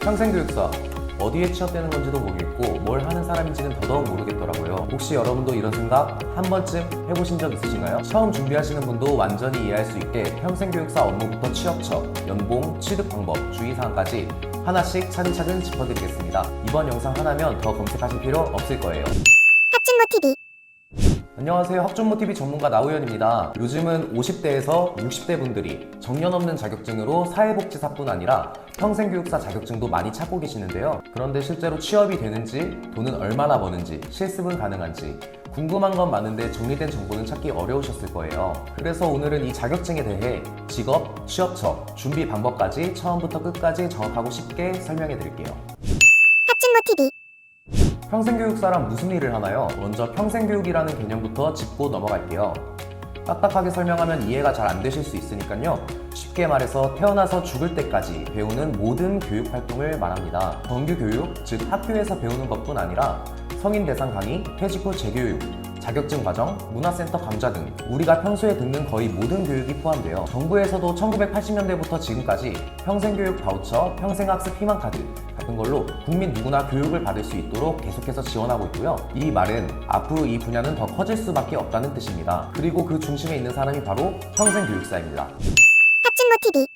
평생교육사 어디에 취업되는 건지도 모르겠고 뭘 하는 사람인지는 더더욱 모르겠더라고요. 혹시 여러분도 이런 생각 한 번쯤 해보신 적 있으신가요? 처음 준비하시는 분도 완전히 이해할 수 있게 평생교육사 업무부터 취업처, 연봉, 취득 방법, 주의사항까지 하나씩 차근차근 짚어드리겠습니다. 이번 영상 하나면 더 검색하실 필요 없을 거예요. 학준모TV. 안녕하세요. 학준모TV 전문가 나우현입니다. 요즘은 50대에서 60대 분들이 정년 없는 자격증으로 사회복지사뿐 아니라 평생교육사 자격증도 많이 찾고 계시는데요. 그런데 실제로 취업이 되는지, 돈은 얼마나 버는지, 실습은 가능한지 궁금한 건 많은데 정리된 정보는 찾기 어려우셨을 거예요. 그래서 오늘은 이 자격증에 대해 직업, 취업처, 준비 방법까지 처음부터 끝까지 정확하고 쉽게 설명해 드릴게요. 학준모TV. 평생교육사란 무슨 일을 하나요? 먼저 평생교육이라는 개념부터 짚고 넘어갈게요. 딱딱하게 설명하면 이해가 잘 안 되실 수 있으니까요. 쉽게 말해서 태어나서 죽을 때까지 배우는 모든 교육 활동을 말합니다. 정규교육, 즉 학교에서 배우는 것뿐 아니라 성인 대상 강의, 퇴직 후 재교육, 자격증 과정, 문화센터 강좌 등 우리가 평소에 듣는 거의 모든 교육이 포함돼요. 정부에서도 1980년대부터 지금까지 평생교육 바우처, 평생학습 희망카드 같은 걸로 국민 누구나 교육을 받을 수 있도록 계속해서 지원하고 있고요. 이 말은 앞으로 이 분야는 더 커질 수밖에 없다는 뜻입니다. 그리고 그 중심에 있는 사람이 바로 평생교육사입니다. 학준모TV.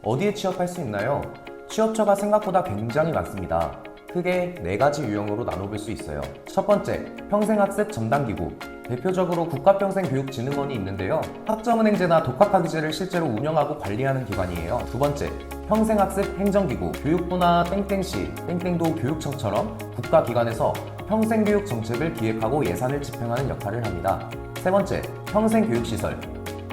어디에 취업할 수 있나요? 취업처가 생각보다 굉장히 많습니다. 크게 4가지 유형으로 나눠볼 수 있어요. 첫 번째, 평생학습 전담기구. 대표적으로 국가평생교육진흥원이 있는데요. 학점은행제나 독학학위제를 실제로 운영하고 관리하는 기관이에요. 두 번째, 평생학습 행정기구. 교육부나 땡땡시, 땡땡도 교육청처럼 국가기관에서 평생교육 정책을 기획하고 예산을 집행하는 역할을 합니다. 세 번째, 평생교육시설.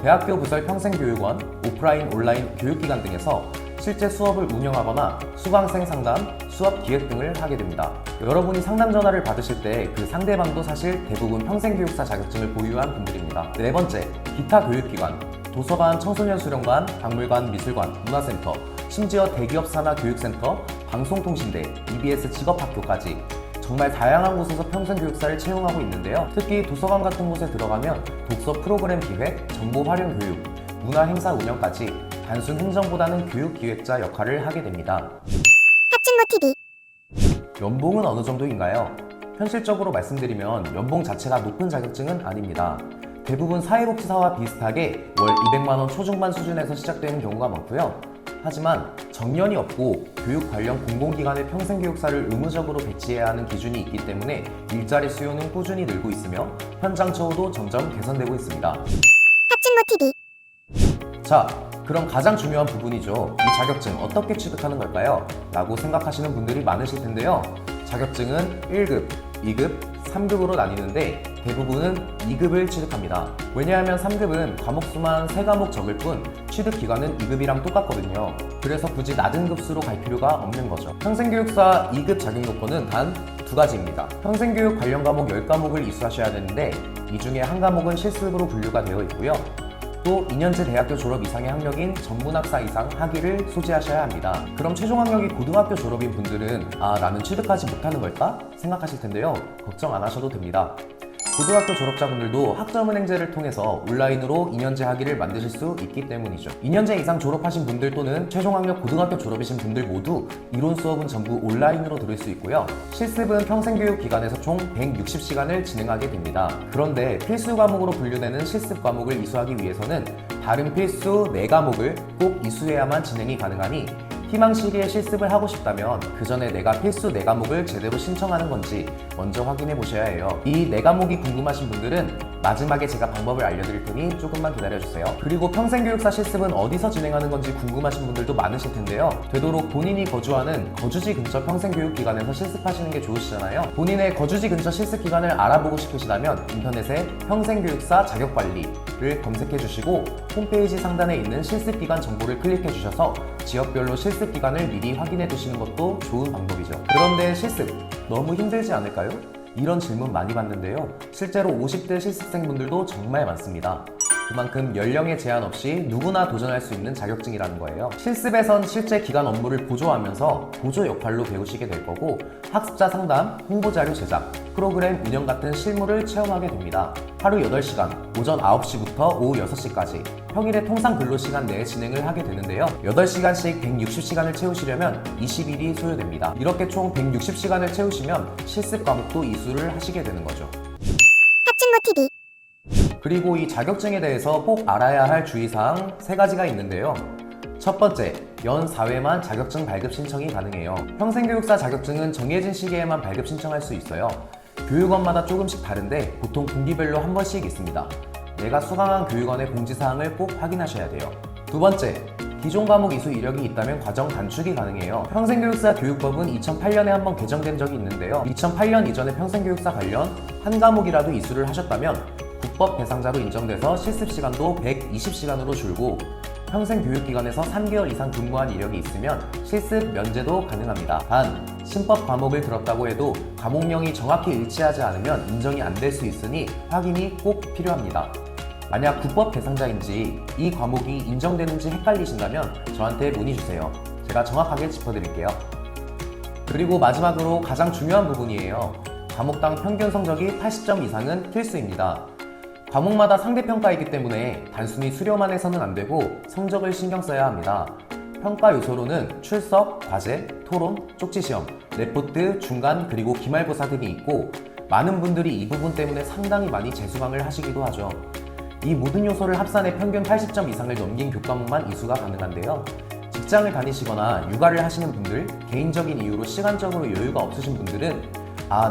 대학교 부설 평생교육원, 오프라인, 온라인 교육기관 등에서 실제 수업을 운영하거나 수강생 상담, 수업 기획 등을 하게 됩니다. 여러분이 상담 전화를 받으실 때 그 상대방도 사실 대부분 평생교육사 자격증을 보유한 분들입니다. 네 번째, 기타 교육기관. 도서관, 청소년 수련관, 박물관, 미술관, 문화센터, 심지어 대기업 산하 교육센터, 방송통신대, EBS 직업학교까지 정말 다양한 곳에서 평생교육사를 채용하고 있는데요. 특히 도서관 같은 곳에 들어가면 독서 프로그램 기획, 정보 활용 교육, 문화 행사 운영까지 단순 행정보다는 교육기획자 역할을 하게 됩니다. 학준모TV. 연봉은 어느 정도인가요? 현실적으로 말씀드리면 연봉 자체가 높은 자격증은 아닙니다. 대부분 사회복지사와 비슷하게 월 200만원 초중반 수준에서 시작되는 경우가 많고요. 하지만 정년이 없고 교육 관련 공공기관의 평생교육사를 의무적으로 배치해야 하는 기준이 있기 때문에 일자리 수요는 꾸준히 늘고 있으며 현장 처우도 점점 개선되고 있습니다. 학준모TV. 자, 그럼 가장 중요한 부분이죠. 이 자격증 어떻게 취득하는 걸까요? 라고 생각하시는 분들이 많으실 텐데요. 자격증은 1급, 2급, 3급으로 나뉘는데 대부분은 2급을 취득합니다. 왜냐하면 3급은 과목 수만 3과목 적을 뿐 취득 기간은 2급이랑 똑같거든요. 그래서 굳이 낮은 급수로 갈 필요가 없는 거죠. 평생교육사 2급 자격 요건은 단 2가지입니다. 평생교육 관련 과목 10과목을 이수하셔야 되는데 이 중에 한 과목은 실습으로 분류가 되어 있고요. 또 2년제 대학교 졸업 이상의 학력인 전문학사 이상 학위를 소지하셔야 합니다. 그럼 최종 학력이 고등학교 졸업인 분들은 나는 취득하지 못하는 걸까? 생각하실 텐데요. 걱정 안 하셔도 됩니다. 고등학교 졸업자분들도 학점은행제를 통해서 온라인으로 2년제 학위를 만드실 수 있기 때문이죠. 2년제 이상 졸업하신 분들 또는 최종 학력 고등학교 졸업이신 분들 모두 이론 수업은 전부 온라인으로 들을 수 있고요. 실습은 평생교육기관에서 총 160시간을 진행하게 됩니다. 그런데 필수 과목으로 분류되는 실습 과목을 이수하기 위해서는 다른 필수 4과목을 꼭 이수해야만 진행이 가능하니 희망 시기에 실습을 하고 싶다면 그 전에 내가 필수 4과목을 제대로 신청하는 건지 먼저 확인해 보셔야 해요. 이 4과목이 궁금하신 분들은 마지막에 제가 방법을 알려드릴 테니 조금만 기다려주세요. 그리고 평생교육사 실습은 어디서 진행하는 건지 궁금하신 분들도 많으실 텐데요. 되도록 본인이 거주하는 거주지 근처 평생교육기관에서 실습하시는 게 좋으시잖아요. 본인의 거주지 근처 실습기관을 알아보고 싶으시다면 인터넷에 평생교육사 자격관리를 검색해 주시고 홈페이지 상단에 있는 실습기관 정보를 클릭해 주셔서 지역별로 실습기간을 미리 확인해 두시는 것도 좋은 방법이죠. 그런데 실습 너무 힘들지 않을까요? 이런 질문 많이 받는데요. 실제로 50대 실습생분들도 정말 많습니다. 그만큼 연령에 제한 없이 누구나 도전할 수 있는 자격증이라는 거예요. 실습에선 실제 기관 업무를 보조하면서 보조 역할로 배우시게 될 거고, 학습자 상담, 홍보자료 제작, 프로그램 운영 같은 실무를 체험하게 됩니다. 하루 8시간, 오전 9시부터 오후 6시까지 평일에 통상 근로시간 내에 진행을 하게 되는데요. 8시간씩 160시간을 채우시려면 20일이 소요됩니다. 이렇게 총 160시간을 채우시면 실습 과목도 이수를 하시게 되는 거죠. 핫친모TV. 그리고 이 자격증에 대해서 꼭 알아야 할 주의사항 3가지가 있는데요. 첫 번째, 연 4회만 자격증 발급 신청이 가능해요. 평생교육사 자격증은 정해진 시기에만 발급 신청할 수 있어요. 교육원마다 조금씩 다른데 보통 분기별로 한 번씩 있습니다. 내가 수강한 교육원의 공지사항을 꼭 확인하셔야 돼요. 두 번째, 기존 과목 이수 이력이 있다면 과정 단축이 가능해요. 평생교육사 교육법은 2008년에 한번 개정된 적이 있는데요. 2008년 이전에 평생교육사 관련 한 과목이라도 이수를 하셨다면 국법 대상자로 인정돼서 실습시간도 120시간으로 줄고, 평생교육기관에서 3개월 이상 근무한 이력이 있으면 실습 면제도 가능합니다. 단, 신법 과목을 들었다고 해도 과목명이 정확히 일치하지 않으면 인정이 안 될 수 있으니 확인이 꼭 필요합니다. 만약 국법 대상자인지 이 과목이 인정되는지 헷갈리신다면 저한테 문의주세요. 제가 정확하게 짚어드릴게요. 그리고 마지막으로 가장 중요한 부분이에요. 과목당 평균 성적이 80점 이상은 필수입니다. 과목마다 상대평가이기 때문에 단순히 수료만 해서는 안 되고 성적을 신경 써야 합니다. 평가 요소로는 출석, 과제, 토론, 쪽지시험, 레포트, 중간, 그리고 기말고사 등이 있고, 많은 분들이 이 부분 때문에 상당히 많이 재수강을 하시기도 하죠. 이 모든 요소를 합산해 평균 80점 이상을 넘긴 교과목만 이수가 가능한데요. 직장을 다니시거나 육아를 하시는 분들, 개인적인 이유로 시간적으로 여유가 없으신 분들은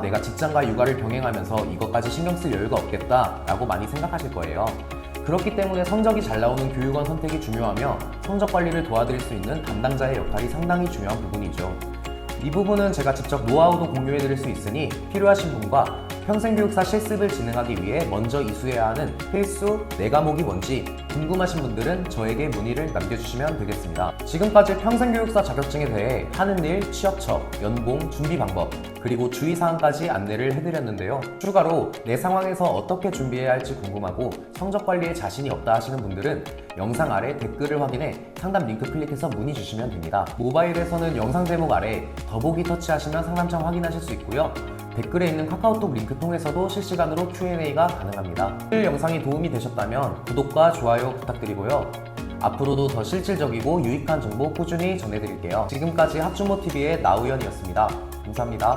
내가 직장과 육아를 병행하면서 이것까지 신경 쓸 여유가 없겠다 라고 많이 생각하실 거예요. 그렇기 때문에 성적이 잘 나오는 교육원 선택이 중요하며 성적 관리를 도와드릴 수 있는 담당자의 역할이 상당히 중요한 부분이죠. 이 부분은 제가 직접 노하우도 공유해드릴 수 있으니 필요하신 분과 평생교육사 실습을 진행하기 위해 먼저 이수해야 하는 필수 4과목이 뭔지 궁금하신 분들은 저에게 문의를 남겨주시면 되겠습니다. 지금까지 평생교육사 자격증에 대해 하는 일, 취업처, 연봉, 준비 방법, 그리고 주의사항까지 안내를 해드렸는데요. 추가로 내 상황에서 어떻게 준비해야 할지 궁금하고 성적 관리에 자신이 없다 하시는 분들은 영상 아래 댓글을 확인해 상담 링크 클릭해서 문의 주시면 됩니다. 모바일에서는 영상 제목 아래 더보기 터치하시면 상담창 확인하실 수 있고요. 댓글에 있는 카카오톡 링크 통해서도 실시간으로 Q&A가 가능합니다. 오늘 영상이 도움이 되셨다면 구독과 좋아요 부탁드리고요. 앞으로도 더 실질적이고 유익한 정보 꾸준히 전해드릴게요. 지금까지 학준모TV의 나우현이었습니다. 감사합니다.